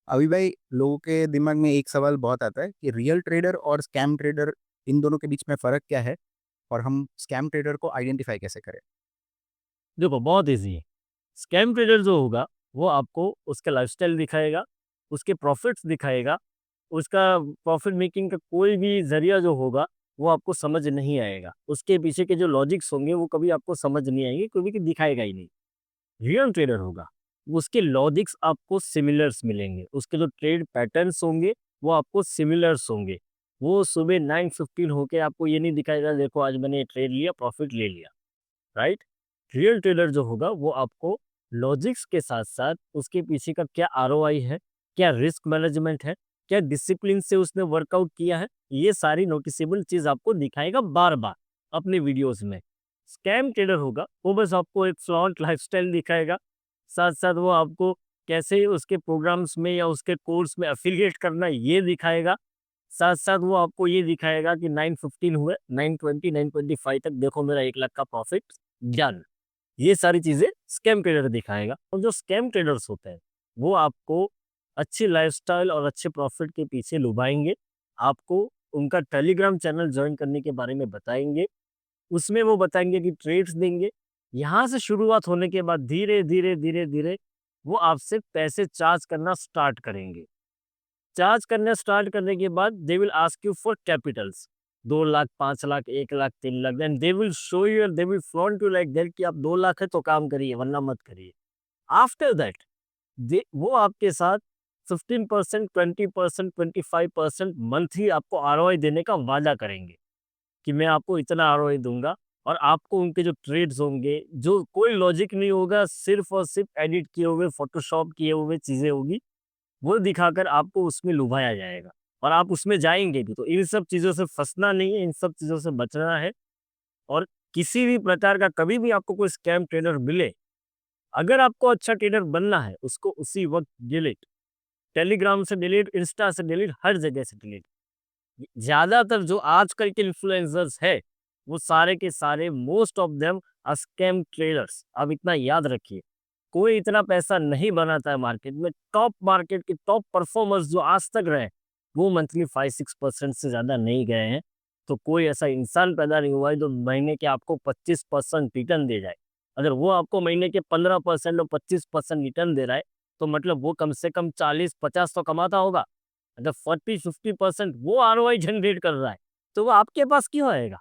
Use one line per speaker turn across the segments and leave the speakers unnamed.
अभी भाई लोगों के दिमाग में एक सवाल बहुत आता है कि रियल ट्रेडर और स्कैम ट्रेडर, इन दोनों के बीच में फ़र्क क्या है? और हम स्कैम ट्रेडर को आइडेंटिफ़ाई कैसे करें?
देखो बहुत ईज़ी है। स्कैम ट्रेडर जो होगा, वो आपको उसका लाइफ़स्टाइल दिखाएगा, उसके प्रॉफ़िट्स दिखाएगा, उसका प्रॉफ़िट मेकिंग का कोई भी ज़रिया जो होगा, वो आपको समझ नहीं आएगा। उसके पीछे के जो लॉजिक्स होंगे, वो कभी आपको समझ नहीं आएंगे, क्योंकि दिखाएगा ही नहीं। रियल ट्रेडर होगा, उसके लॉजिक्स आपको सिमिलर्स मिलेंगे, उसके जो ट्रेड पैटर्न्स होंगे, वो आपको सिमिलर्स होंगे। वो सुबह 9:15 होके आपको ये नहीं दिखाएगा, देखो आज मैंने ये ट्रेड लिया, प्रॉफ़िट ले लिया। राइट? रियल ट्रेडर जो होगा वो आपको लॉजिक्स के साथ-साथ उसके पीछे का क्या आरओआई है, क्या रिस्क मैनेजमेंट है, क्या डिसिप्लिन से उसने वर्कआउट किया है, ये सारी नोटिसेबल चीज़ आपको दिखाएगा बार-बार अपने वीडियोज़ में। स्कैम ट्रेडर होगा, वो बस आपको एक फ्लॉन्ट लाइफ़स्टाइल दिखाएगा, साथ-साथ वो आपको कैसे उसके प्रोग्राम्स में या उसके कोर्स में एफ़िलिएट करना है ये दिखाएगा। साथ-साथ वो आपको ये दिखाएगा कि 9:15 हुए, 9:20, 9:25 तक देखो मेरा 1 लाख का प्रॉफ़िट डन। ये सारी चीज़ें स्कैम ट्रेडर दिखाएगा और जो स्कैम ट्रेडर्स होते हैं, वो आपको अच्छी लाइफ़स्टाइल और अच्छे प्रॉफ़िट के पीछे लुभाएँगे। आपको उनका टेलीग्राम चैनल जॉइन करने के बारे में बताएँगे। उसमें वो बताएँगे कि ट्रेड्स देंगे। यहाँ से शुरुआत होने के बाद धीरे-धीरे, धीरे-धीरे वो आपसे पैसे चार्ज करना स्टार्ट करेंगे। चार्ज करना स्टार्ट करने के बाद they will ask you for Capitals 2 lakh, 5 lakh, 1 lakh, 3 lakh and they will show you they will flaunt you like that कि आप 2 लाख है तो काम करिए वरना मत करिए। आफ्टर दैट दे वो आपके साथ 15%, 20%, 25% मंथली आपको आरओआई देने का वादा करेंगे कि मैं आपको इतना आरओआई दूँगा और आपको उनके जो ट्रेड्स होंगे, जो कोई लॉजिक नहीं होगा, सिर्फ़ और सिर्फ़ एडिट किए हुए, फ़ोटोशॉप किए हुए चीज़ें होगी, वो दिखाकर आपको उसमें लुभाया जाएगा और आप उसमें जाएँगे भी। तो इन सब चीज़ों से फँसना नहीं है, इन सब चीज़ों से बचना है और किसी भी प्रकार का कभी भी आपको कोई स्कैम ट्रेडर मिले, अगर आपको अच्छा ट्रेडर बनना है, उसको उसी वक़्त डिलीट, टेलीग्राम से डिलीट, इंस्टा से डिलीट, हर जगह से डिलीट। ज़्यादातर जो आजकल के इन्फ्लुएंसर्स हैं, वो सारे के सारे most of them are scam traders. आप इतना याद रखिए, कोई इतना पैसा नहीं बनाता है मार्केट में। टॉप मार्केट के टॉप परफॉर्मर्स जो आज तक रहे, वो मंथली 5-6% से ज़्यादा नहीं गए हैं। तो कोई ऐसा इंसान पैदा नहीं हुआ है जो महीने के आपको 25% रिटर्न दे जाए। अगर वो आपको महीने के 15% और 25% रिटर्न दे रहा है, तो मतलब वो कम से कम 40-50 तो कमाता होगा। अगर 40-50% वो आरओआई जनरेट कर रहा है, तो वो आपके पास क्यों आएगा?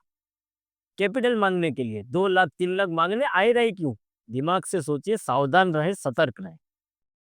कैपिटल माँगने के लिए 2 लाख 3 लाख माँगने आएगा ही क्यों? दिमाग से सोचिए, सावधान रहें, सतर्क रहें।